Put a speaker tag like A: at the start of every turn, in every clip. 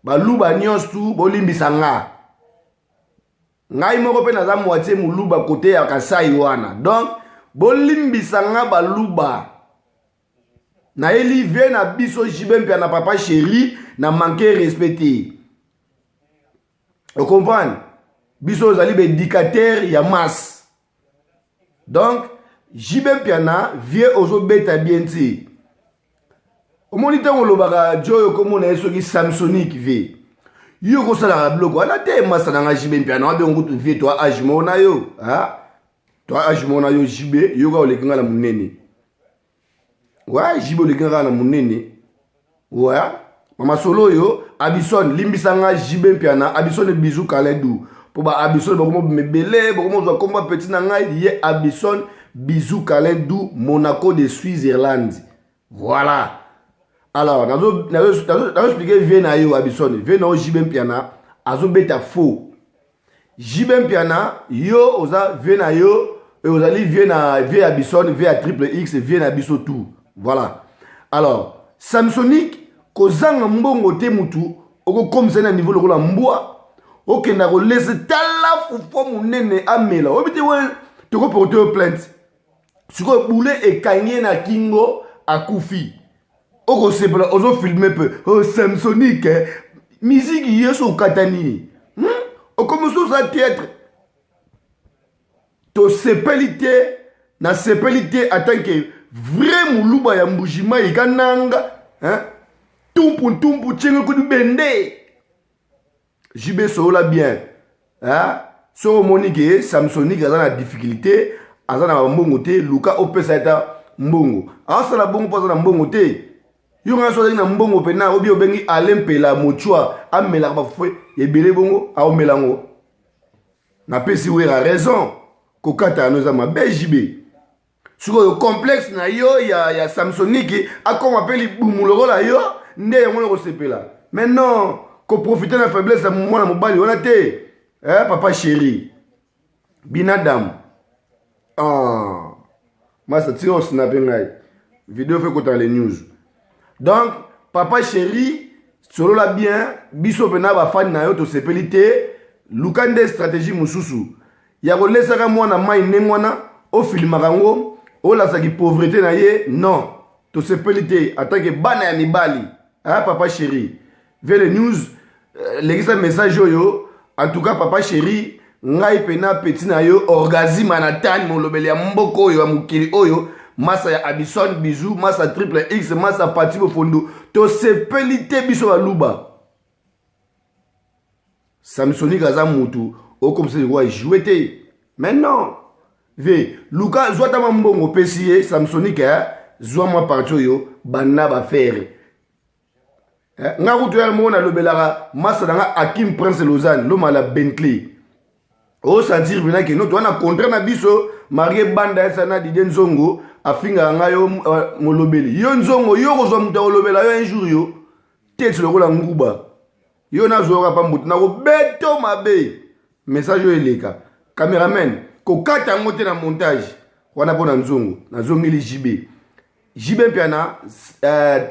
A: baluba nyonso tu bolimbisa nga ngai moko mpe naza moitié moluba kote ya Kasai wana donc bolimbisa nga baluba nayeli vie na biso jibe mpe na papa chéri na manquer respecté vous comprenez biso ozali bédicateur ya masse donc jibe mpiana vie ozobeta bien ti omoni ntango olobaka joyo komona ye soki samsonique vie yo kosalaka biloko wana te masa nanga jibe mpiana wabe ngutu vie toa age moko na yo toa age moko na yo jibe yo ka oleki nga na monene wa jibe oleki nga na monene wa mama solo oyo abison limbisa nga jibe mpiana abison bizu kaledu po ba abison bakomo mebele bakomo zwa komba petit na ngai ye abison bizu kaledu Monaco de Switzerland voilà. Alors, nazo expliquer vie na yo abison vie na jibe mpiana azo beta faux jibe mpiana yo oza vie na yo et ozali vie na vie abison vie à triple X vie na biso tout voilà. Alors Samsonique kozanga mbongo te mutu oko komisa na niveau lokola mbwa okenda ko laisse tala fufo munene amela obite we toko porter plainte siko boule ekanye na kingo akufi oko sepela ozo filmer peu oh Samsonique musique yeso katani okomuso za théâtre to sepelité na sepelité en que vrai muluba ya mbujima ikananga tumpu tchengo kudu bende jibe sola bien so monique Samsonique azana difficulté azana mbongo te luka opesa eta mbongo asala bongo poza na mbongo te yo nga so na mbongo pena obi obengi alempela mochwa amela ba fwe ebele bongo aomelango na pesi wera raison kokata anoza mabe jibe siko yo complexe na yo ya Samsonique akoma peli bumuloko yo nde yango ko sepela mais non ko profiter na faiblesse ya mwana mobali wana te papa chéri binadam masa tio snapper ngai vidéo fait kota les news donc papa chéri solo la bien biso pena ba fan na yo to sepelité lukande stratégie mususu ya ko lesaka mwana mai ne mwana o filmaka ngo o la saki pauvreté na ye non to sepelité attaque bana ya mibali papa chéri vers les news l'exa message yo en tout cas papa chéri ngai pena petit na yo orgasme anatani molobeli ya mboko oyo ya mukili oyo masa ya abison bisou masa triple X masa pati bofondo to sepelité biso baluba Samsonique aza mutu o comme ça quoi jouer te mais non ve luka zwata mbongo pesier Samsonique zwa moi parti yo bana ba faire nga kutu ya mona lobelaka masa nga Hakim Prince Lausanne lo mala Bentley o sentir bina ke no to na contrat na biso marié banda esa na Didier Nzongo afinga nga yo molobeli yo Nzongo yo kozwa muta olobela yo un jour yo tete lokola nguba yo na zoka pa mutu na ko beto mabe message yo eleka cameraman ko kata ngote na montage wana pona Nzongo na zongeli jibe piana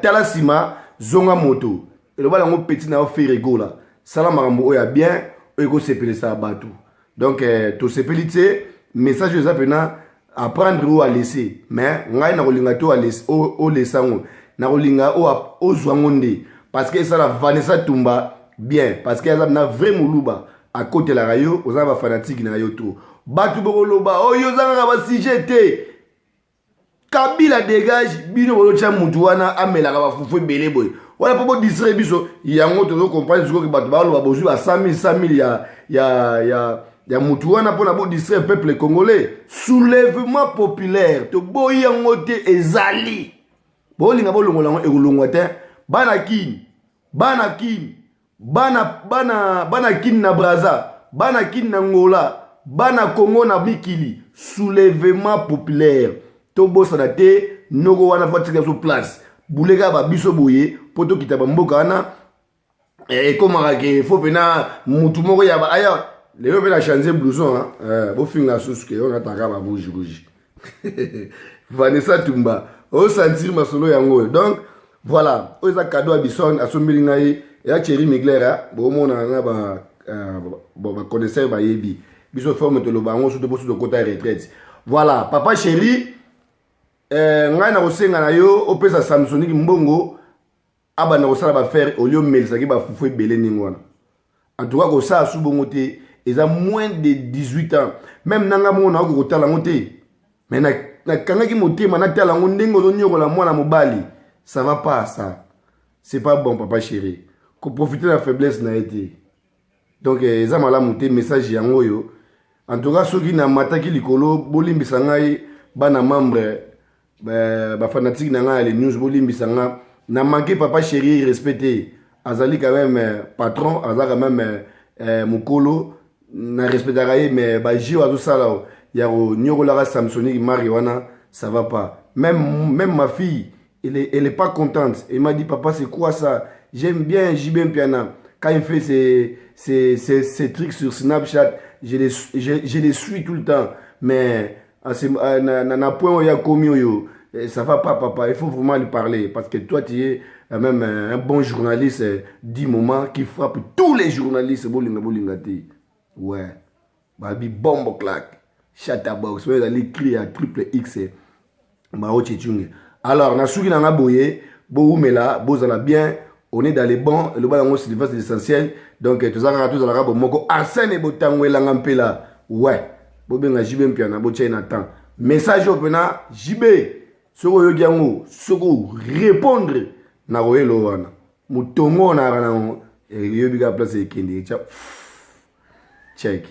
A: talasima zonga moto elobala ngo petit na faire rigola sala makambo oya bien eko sepele sa batou donc to sepelité message eza pena apprendre ou à laisser mais ngai na kolinga to à laisser o lesango na kolinga o zwango nde parce que ça la Vanessa Tumba bien parce que eza na vrai muluba à côté la rayo oza ba fanatique na yo to batou bokoloba o yo zanga ba sujet te Kabila dégage bino bolo cha mutu wana amelaka ba fufu belé boy wala popo distrait biso yango to comprendre que bato ba lo bozu ba 100 000 ya mutu wana pona bo distrait peuple congolais soulèvement populaire to boyi yango te ezali bolinga bolongola ngo ekolongwa te bana kin na Braza bana kin na Ngola bana Congo na Mikili soulèvement populaire to bosa te noko wana fatika sur place bulega ba biso boye poto kitaba mboka wana komaka ke faut pena mutu moko ya ba aya leo pena changer blouson bo finga suske on ataka ba bouge Vanessa Tumba o sentir masolo yango donc voilà oza cadeau à bison asombeli ngai ya Thierry Migler bon mon na ba connaisseur ba yebi biso forme to lo bango surtout pour de côté retraite voilà papa chéri ngai na kosenga na yo opesa Samsonic mbongo aba na kosala ba faire au lieu melisa ki ba fufu ebele ningwana en tout cas ko ça su bongo te ils ont moins de 18 ans même nanga mo na ko kotala ngote mais na kanga ki motema na tala ngo ndengo zo nyokola mwana mobali ça va pas ça c'est pas bon papa chéri ko profiter de la faiblesse na été donc eza malamu te message yango yo en tout cas soki na mataki likolo bolimbisa ngai bana membre ba fanatique na ngai les news bolimbisa ngai na manqué papa chéri respecté azali quand même patron azali quand même mukolo na respectera ye mais ba jio azo sala ya nyokola Samsonic marijuana ça va pas même ma fille elle est pas contente elle m'a dit papa c'est quoi ça j'aime bien JB Piana quand il fait ces trucs sur Snapchat je les suis tout le temps mais na point où il y a commis ça va pas papa il faut vraiment lui parler parce que toi tu es même un bon journaliste du moment qui frappe tous les journalistes bolingati ouais babi bombo claque chatterbox ouais d'aller crier à triple X mao tchitchunge alors na suki na ngaboye bo umela bozala bien on est dans les bons le bas c'est l'essentiel donc tous à la rabo moko Arsène botangwela ngampela ouais bo benga JB Mpiana bo tchena temps message opena JB soko yo giango soko répondre na roelo wana mutongo na kana yo biga place ekende check